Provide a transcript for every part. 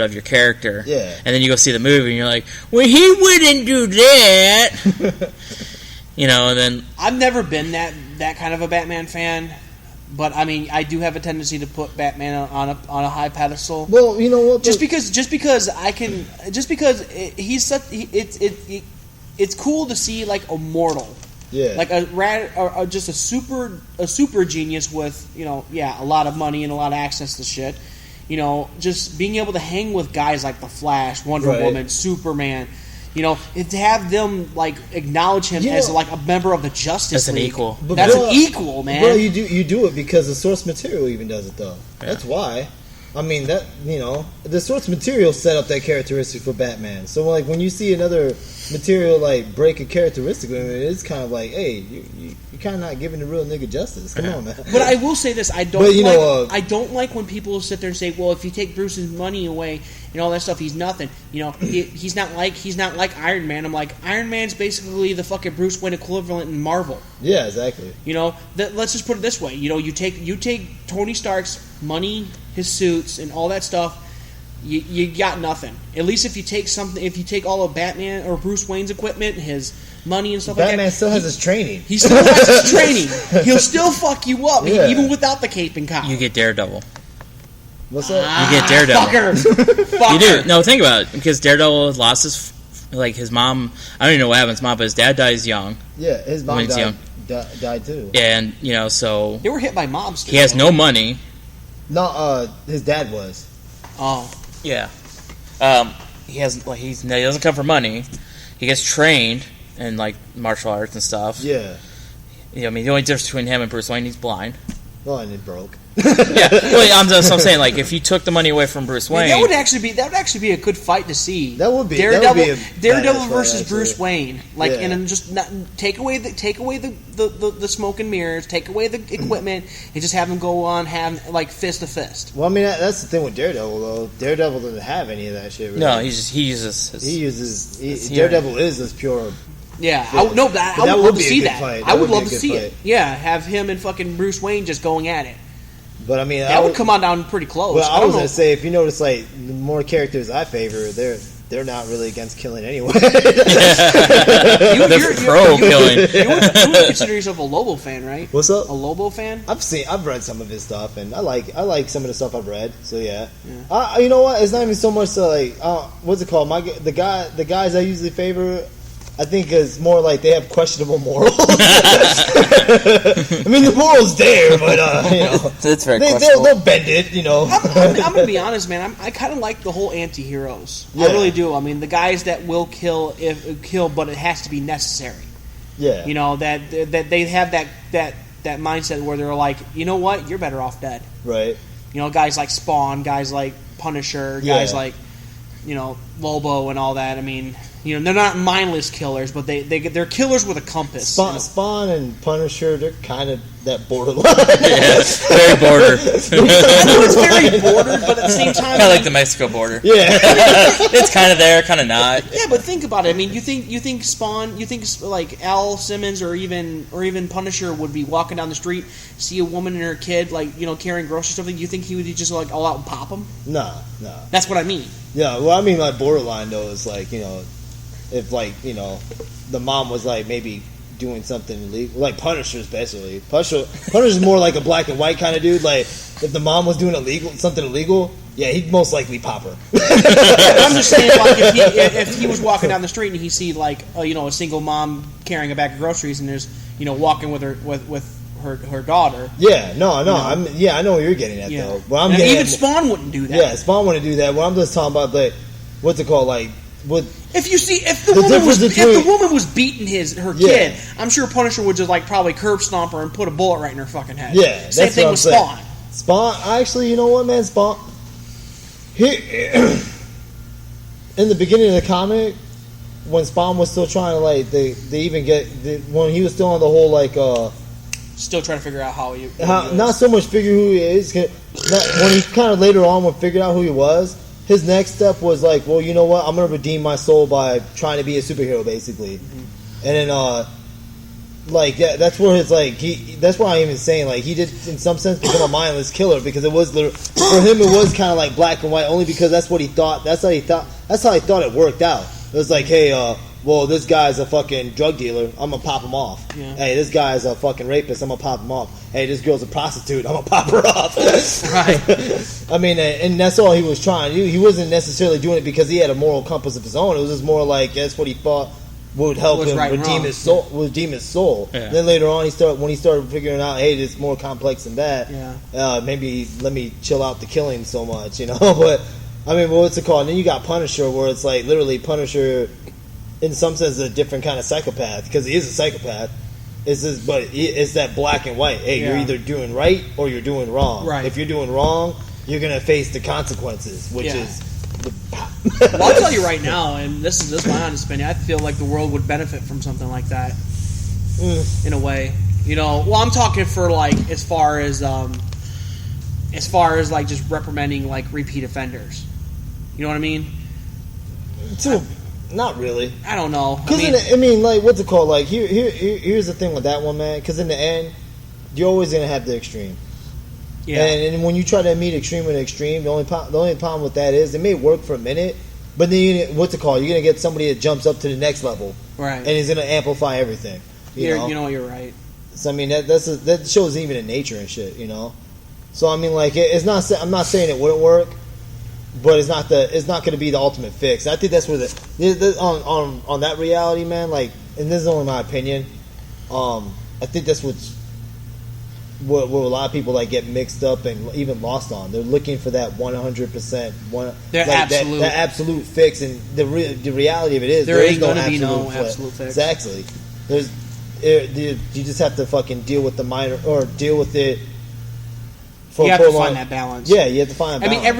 of your character. Yeah. And then you go see the movie and you're like, well, he wouldn't do that. You know, and then I've never been that kind of a Batman fan, but I mean, I do have a tendency to put Batman on a high pedestal. Well, you know what? Just because it's cool to see like a mortal, like just a super genius with a lot of money and a lot of access to shit. You know, just being able to hang with guys like the Flash, Wonder Woman, Superman. You know, to have them like acknowledge him as like a member of the Justice League. That's an equal. That's an equal, man. Well, you do it because the source material even does it though. Yeah. That's why. I mean that the source material set up that characteristic for Batman. So like when you see another material like break a characteristic, I mean, it's kind of like, hey, you kind of not giving the real nigga justice. Come on, man. But I will say this: I don't like when people sit there and say, well, if you take Bruce's money away and all that stuff, he's nothing. You know, he's not like Iron Man. I'm like, Iron Man's basically the fucking Bruce Wayne equivalent in Marvel. Yeah, exactly. You know, let's just put it this way. You know, you take Tony Stark's money, his suits, and all that stuff. You got nothing. At least if you take all of Batman or Bruce Wayne's equipment, his money and stuff like that. Batman still has his training. He still has his training. He'll still fuck you up, even without the cape and collar. You get Daredevil. What's up? You get Daredevil. Fucker. You do. No, think about it. Because Daredevil lost his mom. I don't even know what happened to his mom, but his dad dies young. Yeah, his mom died too. And, so... They were hit by mobsters. He has no money. No, his dad was. Oh. Yeah. He doesn't come for money. He gets trained in, martial arts and stuff. Yeah. I mean, the only difference between him and Bruce Wayne, he's blind. Well, and it broke. Yeah, well, I'm saying, if you took the money away from Bruce Wayne, that would actually be a good fight to see. That would be Daredevil versus fight, Bruce Wayne, and just take away the smoke and mirrors, take away the equipment, and just have them go on fist to fist. Well, I mean that's the thing with Daredevil though. Daredevil doesn't have any of that shit. Really. No, he uses Daredevil is as pure. Yeah, I would love to see that. I would love to see it. Yeah, have him and fucking Bruce Wayne just going at it. But I mean, that would come on down pretty close. Well, I was gonna say, if you notice, the more characters I favor, they're not really against killing anyway. They're pro killing. You would consider yourself a Lobo fan, right? What's up? A Lobo fan? I've read some of his stuff, and I like some of the stuff I've read. So yeah. You know what? It's not even so much what's it called? The guys I usually favor, I think is more like they have questionable morals. I mean, the morals there, but it's very questionable. They'll bend it, I'm gonna be honest, man. I kind of like the whole anti-heroes. Yeah. I really do. I mean, the guys that will kill, but it has to be necessary. Yeah. That they have that mindset where they're like, you know what, you're better off dead. Right. Guys like Spawn, guys like Punisher, guys like Lobo and all that. I mean. They're not mindless killers, but they're killers with a compass. Spawn and Punisher, they're kind of that borderline. Yeah, very border. I know it's very border, but at the same time, kind of like the Mexico border. Yeah, it's kind of there, kind of not. Yeah, but think about it. I mean, you think Spawn, you think like Al Simmons or even Punisher would be walking down the street, see a woman and her kid carrying groceries or something. You think he would just all out and pop them? No. That's what I mean. Yeah, well, I mean borderline though is if the mom was maybe doing something illegal, like Punisher's basically. Punisher's more like a black and white kind of dude. Like if the mom was doing something illegal, yeah, he'd most likely pop her. I'm just saying, if he was walking down the street and he see a single mom carrying a bag of groceries and there's walking with her daughter. Yeah, no, I know what you're getting at though. But even Spawn wouldn't do that. Yeah, Spawn wouldn't do that. What I'm just talking about, what's it called, if the woman was beating her kid, I'm sure Punisher would just probably curb stomp her and put a bullet right in her fucking head. Yeah, same thing with Spawn. Spawn, actually, you know what, man? Spawn. In the beginning of the comic, when Spawn was still trying to they even when he was still on the whole still trying to figure out how he not so much figure who he is. When he kind of later on would figure out who he was. His next step was well, you know what? I'm gonna redeem my soul by trying to be a superhero, basically. Mm-hmm. And then like that's where it's like that's why I'm even saying like he did in some sense become a mindless killer, because it was for him it was kind of like black and white, only because that's what he thought. That's how he thought it worked out. It was like, hey, well, this guy's a fucking drug dealer, I'm gonna pop him off. Yeah. Hey, this guy's a fucking rapist, I'm gonna pop him off. Hey, this girl's a prostitute, I'm gonna pop her off. Right. I mean, and that's all he was trying. He wasn't necessarily doing it because he had a moral compass of his own. It was just more like that's what he thought would help him redeem his soul. Yeah. Then later on, when he started figuring out, hey, it's more complex than that. Yeah. Maybe let me chill out the killing so much, you know. But I mean, what's it called? And then you got Punisher, where it's like literally Punisher, in some sense, is a different kind of psychopath, because he is a psychopath. But it's that black and white. Hey, you're either doing right or you're doing wrong. Right. If you're doing wrong, you're gonna face the consequences, which is. Well, I'll tell you right now, and this is my honest opinion, I feel like the world would benefit from something like that. In a way. You know, well, I'm talking for like as far as like just reprimanding like repeat offenders. You know what I mean? Not really. I don't know. I mean, like, what's it called? Like, here's the thing with that one, man. Because in the end, you're always gonna have the extreme. Yeah. And when you try to meet extreme with extreme, the only problem with that is it may work for a minute, but then what's it called? You're gonna get somebody that jumps up to the next level, right? And he's gonna amplify everything. You know, you're right. So I mean, that shows even in nature and shit, you know. So I mean, like, it's not. I'm not saying it wouldn't work, but it's not going to be the ultimate fix. I think that's where on that reality, man. Like, and this is only my opinion. I think that's what a lot of people like get mixed up and even lost on. They're looking for that 100%, that absolute fix, and the reality of it is there ain't going to be no absolute fix. Exactly. You just have to fucking deal with the minor, or deal with it. You have to find that balance. Yeah, you have to find a balance. I mean,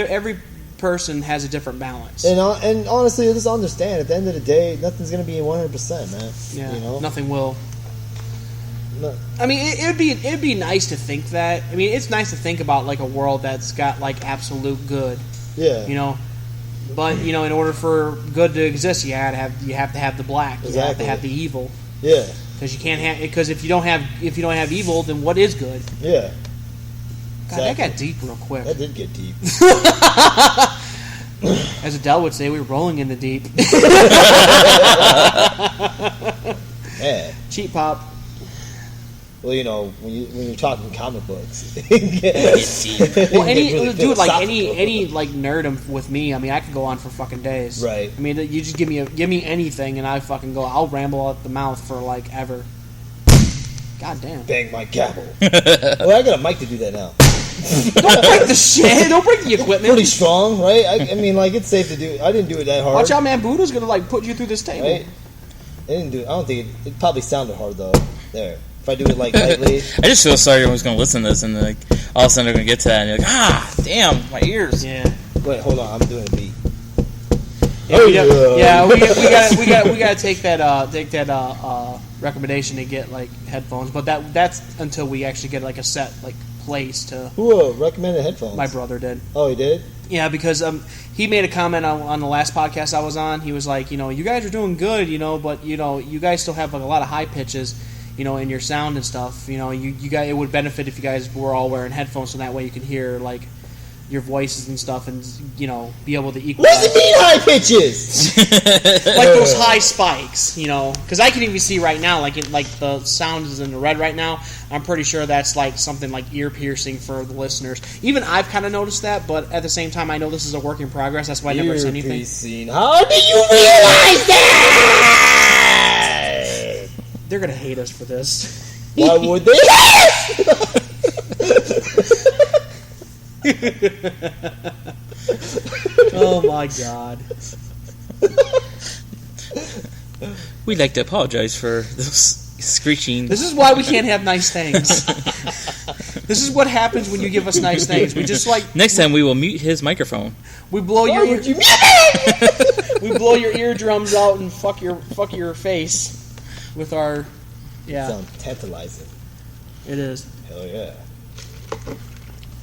every person has a different balance. And honestly, just understand, at the end of the day, nothing's going to be 100%, man. Yeah, you know? Nothing will. No. I mean, it'd be nice to think that. I mean, it's nice to think about like a world that's got like absolute good. Yeah. You know, but you know, in order for good to exist, you have to have the black. Exactly. You have to have the evil. Yeah. Because you can't have. Because if you don't have evil, then what is good? Yeah. God, exactly. That got deep real quick. That did get deep. As Adele would say, we were rolling in the deep. Yeah. Cheap pop. Well, you know, when you're talking comic books, well, any like nerd with me. I mean, I could go on for fucking days. Right. I mean, you just give me anything, and I fucking go. I'll ramble out the mouth for like ever. God damn. Bang my gavel. Well, I got a mic to do that now. Don't break the shit. Don't break the equipment. Pretty strong, right? I mean, like, it's safe to do. I didn't do it that hard. Watch out, man. Buddha's gonna like put you through this table. Right? I didn't do. I don't think it probably sounded hard though. There. If I do it like lightly. I just feel sorry everyone's gonna listen to this and like all of a sudden they're gonna get to that and you're like, damn, my ears. Yeah. Wait, hold on. I'm doing a beat. Yeah, we gotta take that recommendation to get like headphones, but that's until we actually get like a set like place to. Who recommended headphones? My brother did. Oh, he did? Yeah, because he made a comment on the last podcast I was on. He was like, you know, you guys are doing good, you know, but you know, you guys still have like a lot of high pitches, you know, in your sound and stuff. You know, you guys, it would benefit if you guys were all wearing headphones, so that way you can hear like your voices and stuff, and you know, be able to equalize. What do you mean high pitches? Like those high spikes, you know, because I can even see right now, like the sound is in the red right now. I'm pretty sure that's like something like ear piercing for the listeners. Even I've kind of noticed that, but at the same time, I know this is a work in progress. That's why I never said anything. Piercing. How do you realize that? They're gonna hate us for this. Why would they? Oh my god. We'd like to apologize for those screeching. This is why we can't have nice things. This is what happens when you give us nice things. We just like next time we will mute his microphone. We blow we blow your eardrums out and fuck your face with our Sounds tantalizing. It is. Hell yeah.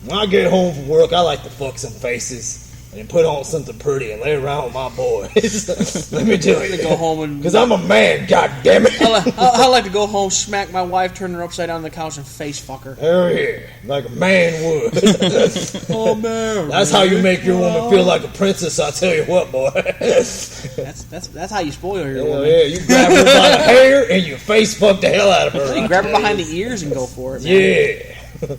When I get home from work, I like to fuck some faces. and put on something pretty and lay around with my boys. Let me tell you. Go home and because I'm a man. God damn it. I like to go home, smack my wife, turn her upside down on the couch, and face fuck her. Hell yeah, like a man would. Oh man, that's how you make your woman feel like a princess. I tell you what, boy. that's how you spoil your woman. Yeah, you grab her by the hair and you face fuck the hell out of her. You grab her behind the ears and go for it. Man. Yeah.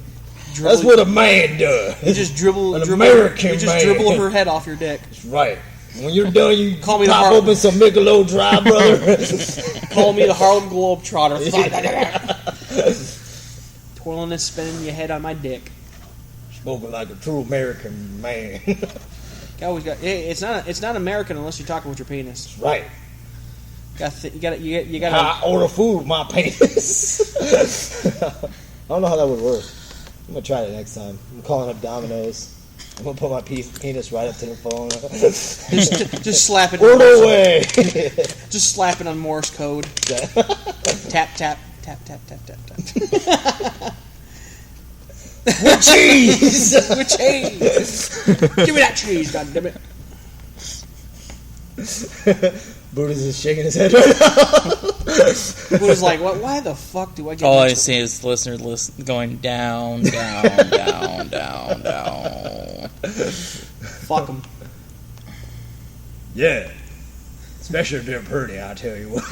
That's what a man does. You just dribble her head off your dick. That's right. When you're done, you call me pop open some Michelob Dry, brother. Call me the Harlem Globetrotter. Twirling and spinning your head on my dick. Spoken like a true American man. It's not American unless you're talking with your penis. That's right. You got. I order food with my penis. I don't know how that would work. I'm gonna try it next time. I'm calling up Domino's. I'm gonna put my penis right up to the phone. just slap it. Order away. Just slap it on Morse code. Tap tap tap tap tap tap tap. With cheese. With cheese. Give me that cheese, goddammit. Buddha's just shaking his head right now. Buddha's like, what? Why the fuck do I get? All I see is the listener going down, down, down, down, down. Fuck them. Yeah. Especially if they're pretty, I'll tell you what.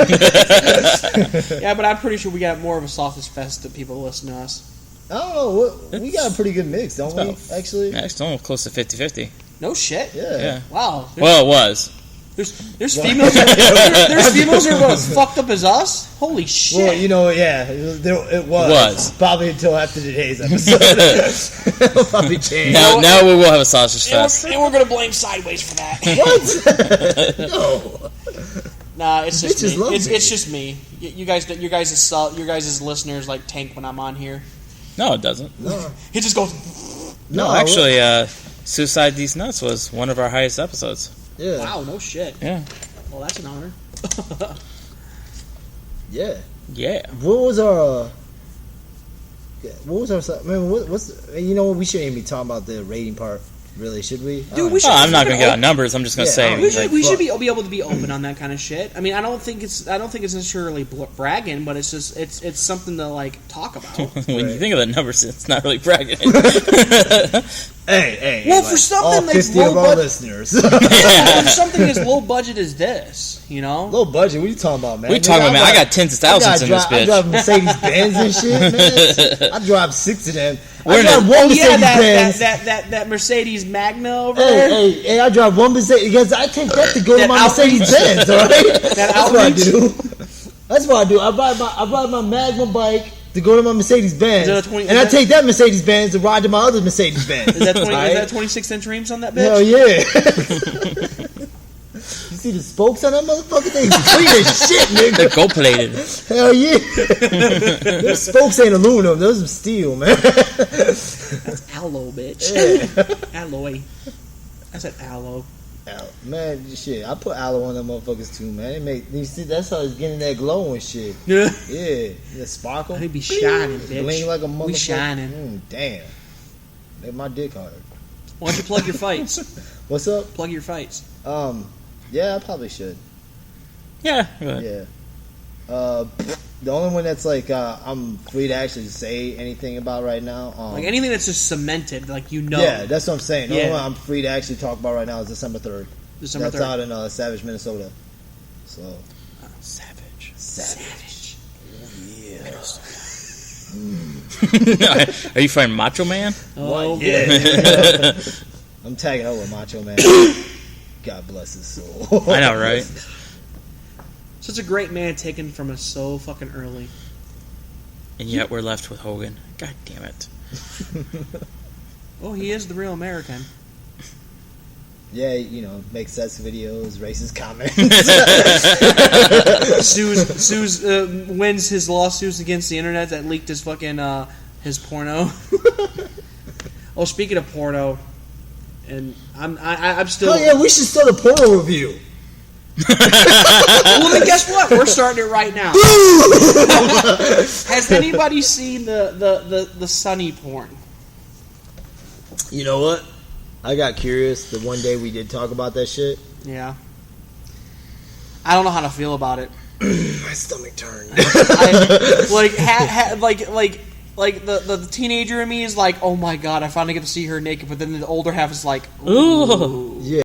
Yeah, but I'm pretty sure we got more of a sausage fest that people listen to us. I don't know. We got a pretty good mix, don't we? Actually, yeah, it's almost close to 50-50. No shit. Yeah. Wow. Well, it was. There's females. There's females who are as fucked up as us. Holy shit. Well, it was probably until after today's episode. It'll probably change. Now we will have a sausage fest, and we're gonna blame Sideways for that. What? No. Nah, it's just Bitches me. love It's me. just me. You guys' listeners like tank when I'm on here. No, it doesn't. No. He just goes. No, actually, Suicide These Nuts was one of our highest episodes. Yeah. Wow, no shit. Yeah. Well, that's an honor. Yeah. Yeah. What was our? What's? We shouldn't even be talking about the rating part. Really, should we? Dude, we should. I'm not going to get on numbers. I'm just going to say we should be able to be open on that kind of shit. I mean, I don't think it's necessarily bragging, but it's just it's something to like talk about. When you think of the numbers, it's not really bragging. Hey. Well, for something like 50 of our listeners. For something as low budget as this, low budget. What are you talking about, man? What are you talking about, man? I got tens of thousands in this bitch. I drive Mercedes Benz and shit, man. I drive 6 of them. I drive one Mercedes Benz. That Mercedes Magna over there. Hey, I drive one Mercedes because I take that to go to my Mercedes Benz. All right, that's what I do. That's what I do. I ride my Magna bike to go to my Mercedes Benz, and I take that Mercedes Benz to ride to my other Mercedes Benz. Is that 26-inch rims on that bitch? Hell yeah. You see the spokes on that motherfucker? They clean as shit, nigga. They're gold plated. Hell yeah. Those spokes ain't aluminum. Those are steel, man. That's aloe, bitch. Yeah. Alloy. I said aloe. Man, shit. I put aloe on them motherfuckers too, man. You see, that's how it's getting that glow and shit. Yeah. Yeah. The sparkle. They be shining, bitch. Bling like a motherfucker. We shining. Damn. Make my dick hard. Why don't you plug your fights? What's up? Plug your fights. Yeah, I probably should. Yeah. Go ahead. Yeah. The only one that's like I'm free to actually say anything about right now. Like anything that's just cemented, like Yeah, that's what I'm saying. The Yeah. only one I'm free to actually talk about right now is December 3rd. That's 3rd. out in Savage, Minnesota. So. Savage. Oh, yeah. Are you fighting Macho Man? Oh, yeah. I'm tagging out with Macho Man. God bless his soul. I know, right? Such a great man taken from us so fucking early. And yet we're left with Hogan. God damn it. Oh, he is the real American. Yeah, makes sex videos, racist comments. Sues wins his lawsuits against the internet that leaked his fucking his porno. Oh, speaking of porno, and I'm still. Oh yeah, we should start a porno review. Well, then guess what? We're starting it right now. Has anybody seen the Sunny porn? You know what? I got curious the one day we did talk about that shit. Yeah. I don't know how to feel about it. My stomach turned. The teenager in me is like, oh my god, I finally get to see her naked. But then the older half is like, ooh. Yeah.